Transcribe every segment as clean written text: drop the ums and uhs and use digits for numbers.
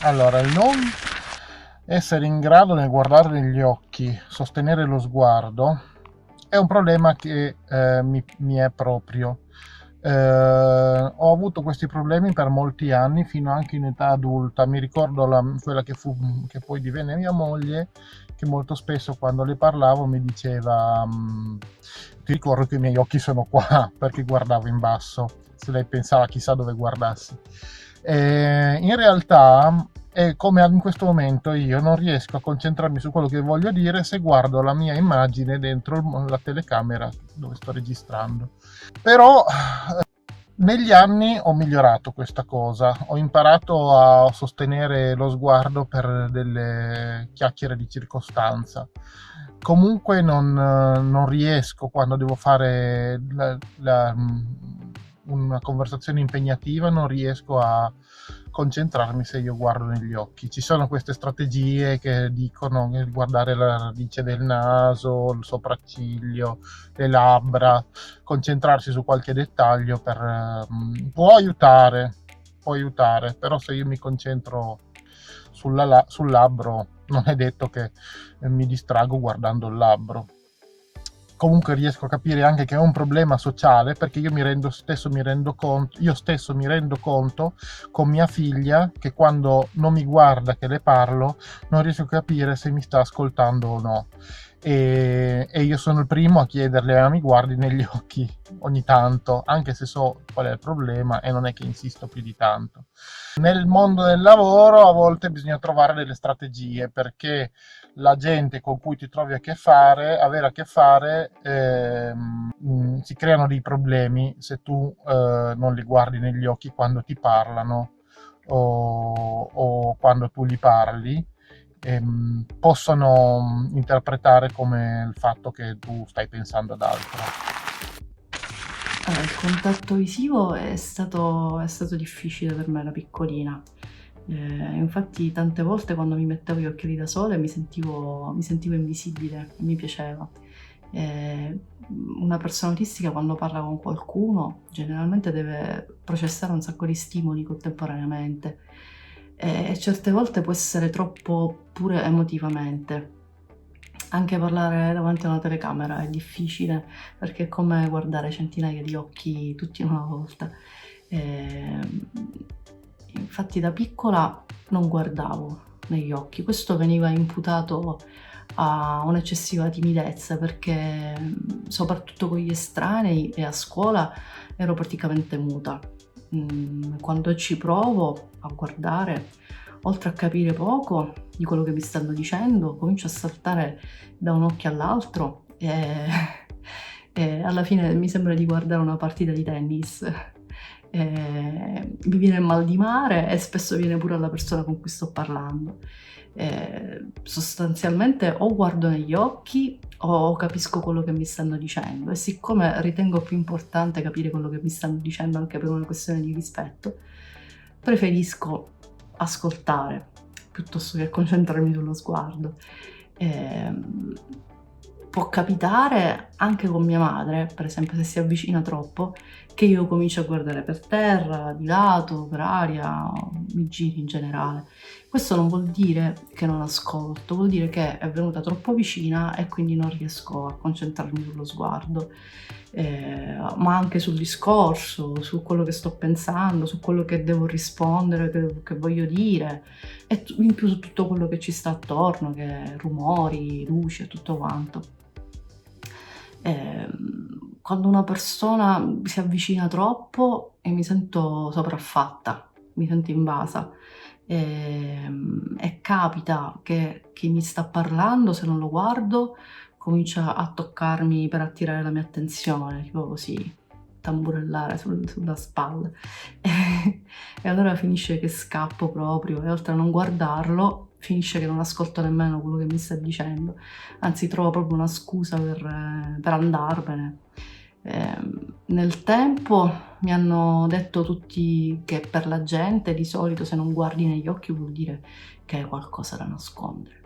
Allora, il non essere in grado nel guardare negli occhi, sostenere lo sguardo, è un problema che mi è proprio. Ho avuto questi problemi per molti anni, fino anche in età adulta. Mi ricordo quella che poi divenne mia moglie, che molto spesso quando le parlavo mi diceva: ti ricordo che i miei occhi sono qua, perché guardavo in basso, se lei pensava chissà dove guardassi. In realtà è come in questo momento io non riesco a concentrarmi su quello che voglio dire se guardo la mia immagine dentro la telecamera dove sto registrando. Però negli anni ho migliorato questa cosa, ho imparato a sostenere lo sguardo per delle chiacchiere di circostanza. Comunque non riesco, quando devo fare una conversazione impegnativa, non riesco a concentrarmi se io guardo negli occhi. Ci sono queste strategie che dicono che guardare la radice del naso, il sopracciglio, le labbra, concentrarsi su qualche dettaglio può aiutare, però se io mi concentro sul labbro, non è detto che mi distrago guardando il labbro. Comunque riesco a capire anche che è un problema sociale, perché io stesso mi rendo conto con mia figlia che quando non mi guarda che le parlo non riesco a capire se mi sta ascoltando o no, e io sono il primo a chiederle: mi guardi negli occhi ogni tanto, anche se so qual è il problema e non è che insisto più di tanto. Nel mondo del lavoro a volte bisogna trovare delle strategie, perché la gente con cui ti trovi avere a che fare, si creano dei problemi se tu non li guardi negli occhi quando ti parlano, o quando tu li parli. Possono interpretare come il fatto che tu stai pensando ad altro. Allora, il contatto visivo è stato difficile per me da piccolina. Infatti tante volte quando mi mettevo gli occhiali da sole mi sentivo invisibile e mi piaceva. Eh, una persona autistica quando parla con qualcuno generalmente deve processare un sacco di stimoli contemporaneamente e certe volte può essere troppo pure emotivamente. Anche parlare davanti a una telecamera è difficile perché è come guardare centinaia di occhi tutti in una volta. Ehm, Infatti da piccola non guardavo negli occhi, questo veniva imputato a un'eccessiva timidezza perché soprattutto con gli estranei e a scuola ero praticamente muta. Quando ci provo a guardare, oltre a capire poco di quello che mi stanno dicendo, comincio a saltare da un occhio all'altro e, e alla fine mi sembra di guardare una partita di tennis. Mi viene il mal di mare e spesso viene pure alla persona con cui sto parlando. Sostanzialmente o guardo negli occhi o capisco quello che mi stanno dicendo, e siccome ritengo più importante capire quello che mi stanno dicendo anche per una questione di rispetto, preferisco ascoltare piuttosto che concentrarmi sullo sguardo. Ehm, Può capitare anche con mia madre, per esempio se si avvicina troppo, che io comincio a guardare per terra, di lato, per aria, mi giri in generale. Questo non vuol dire che non ascolto, vuol dire che è venuta troppo vicina e quindi non riesco a concentrarmi sullo sguardo, ma anche sul discorso, su quello che sto pensando, su quello che devo rispondere, che voglio dire, e in più su tutto quello che ci sta attorno, che rumori, luci e tutto quanto. Quando una persona si avvicina troppo e mi sento sopraffatta, mi sento invasa. E capita che chi mi sta parlando, se non lo guardo, comincia a toccarmi per attirare la mia attenzione, tipo così, tamburellare sulla spalla. E allora finisce che scappo proprio, e oltre a non guardarlo, finisce che non ascolto nemmeno quello che mi sta dicendo, anzi trovo proprio una scusa per andarmene. Nel tempo mi hanno detto tutti che per la gente di solito se non guardi negli occhi vuol dire che hai qualcosa da nascondere.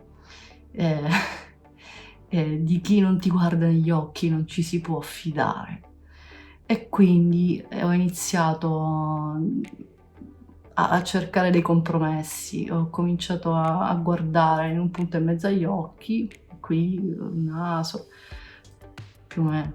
Eh, di chi non ti guarda negli occhi non ci si può fidare. E quindi ho iniziato a cercare dei compromessi. Ho cominciato a guardare in un punto e mezzo agli occhi, qui, il naso, più o meno.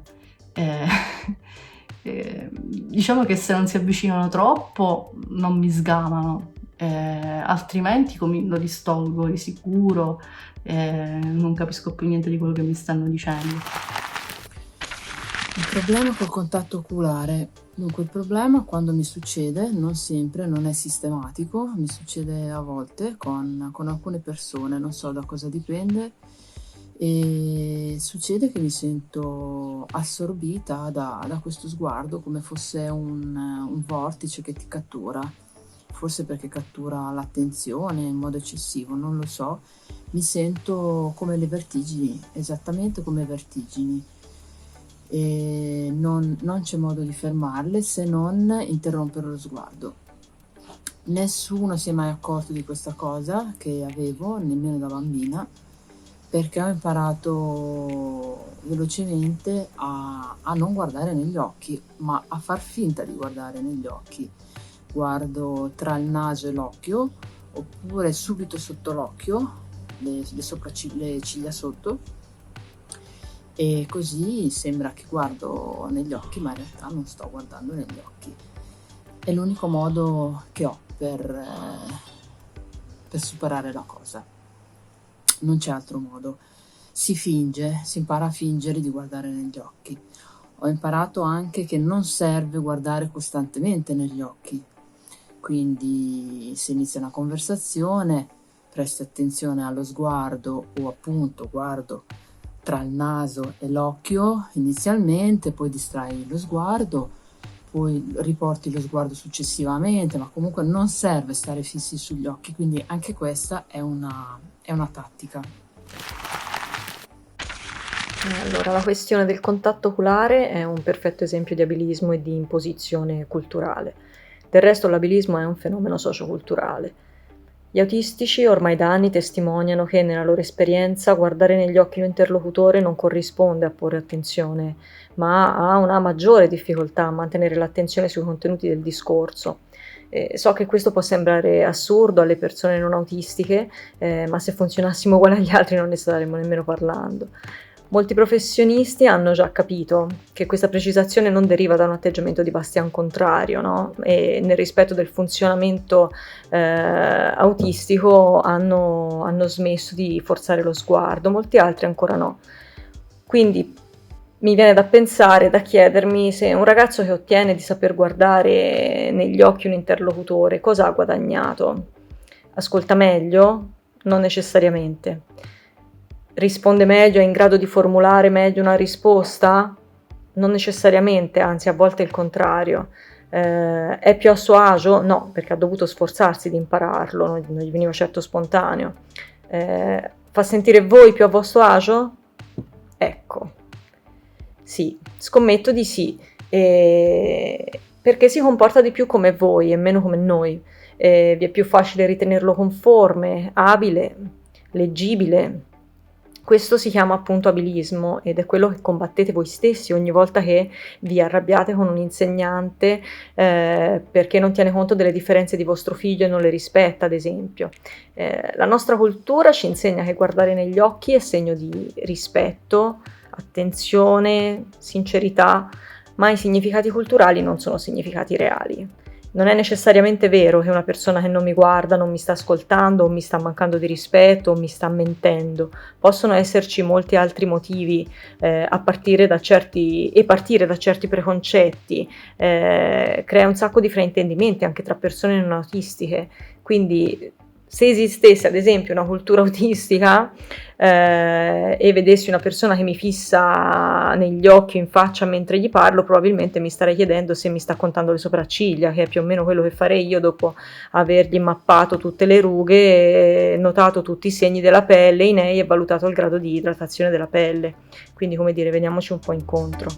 Diciamo che se non si avvicinano troppo non mi sgamano, altrimenti lo distolgo di sicuro, non capisco più niente di quello che mi stanno dicendo. Il problema col contatto oculare. Dunque, il problema quando mi succede, non sempre, non è sistematico, mi succede a volte con alcune persone, non so da cosa dipende, e succede che mi sento assorbita da questo sguardo come fosse un vortice che ti cattura, forse perché cattura l'attenzione in modo eccessivo, non lo so, mi sento come le vertigini, esattamente come vertigini. E non c'è modo di fermarle se non interrompere lo sguardo. Nessuno si è mai accorto di questa cosa che avevo, nemmeno da bambina, perché ho imparato velocemente a non guardare negli occhi, ma a far finta di guardare negli occhi. Guardo tra il naso e l'occhio, oppure subito sotto l'occhio, le ciglia sotto, e così sembra che guardo negli occhi, ma in realtà non sto guardando negli occhi. È l'unico modo che ho per superare la cosa. Non c'è altro modo. Si impara a fingere di guardare negli occhi. Ho imparato anche che non serve guardare costantemente negli occhi. Quindi se inizia una conversazione, presti attenzione allo sguardo, o appunto guardo tra il naso e l'occhio inizialmente, poi distrai lo sguardo, poi riporti lo sguardo successivamente, ma comunque non serve stare fissi sugli occhi, quindi anche questa è una tattica. Allora, la questione del contatto oculare è un perfetto esempio di abilismo e di imposizione culturale. Del resto l'abilismo è un fenomeno socioculturale. Gli autistici ormai da anni testimoniano che nella loro esperienza guardare negli occhi l'interlocutore non corrisponde a porre attenzione, ma ha una maggiore difficoltà a mantenere l'attenzione sui contenuti del discorso. So che questo può sembrare assurdo alle persone non autistiche, ma se funzionassimo uguali agli altri non ne staremmo nemmeno parlando. Molti professionisti hanno già capito che questa precisazione non deriva da un atteggiamento di bastian contrario, no? E nel rispetto del funzionamento autistico hanno smesso di forzare lo sguardo, molti altri ancora no. Quindi mi viene da pensare, da chiedermi se un ragazzo che ottiene di saper guardare negli occhi un interlocutore, cosa ha guadagnato? Ascolta meglio? Non necessariamente. Risponde meglio, è in grado di formulare meglio una risposta? Non necessariamente, anzi a volte è il contrario. È più a suo agio? No, perché ha dovuto sforzarsi di impararlo, non gli veniva certo spontaneo. Fa sentire voi più a vostro agio? Ecco, sì, scommetto di sì, perché si comporta di più come voi e meno come noi. Vi è più facile ritenerlo conforme, abile, leggibile. Questo si chiama appunto abilismo ed è quello che combattete voi stessi ogni volta che vi arrabbiate con un insegnante perché non tiene conto delle differenze di vostro figlio e non le rispetta, ad esempio. La nostra cultura ci insegna che guardare negli occhi è segno di rispetto, attenzione, sincerità, ma i significati culturali non sono significati reali. Non è necessariamente vero che una persona che non mi guarda non mi sta ascoltando o mi sta mancando di rispetto o mi sta mentendo. Possono esserci molti altri motivi partire da certi preconcetti. Crea un sacco di fraintendimenti anche tra persone non autistiche. Quindi se esistesse ad esempio una cultura autistica e vedessi una persona che mi fissa negli occhi in faccia mentre gli parlo, probabilmente mi starei chiedendo se mi sta contando le sopracciglia, che è più o meno quello che farei io dopo avergli mappato tutte le rughe, notato tutti i segni della pelle, i nei e valutato il grado di idratazione della pelle. Quindi, come dire, veniamoci un po' incontro.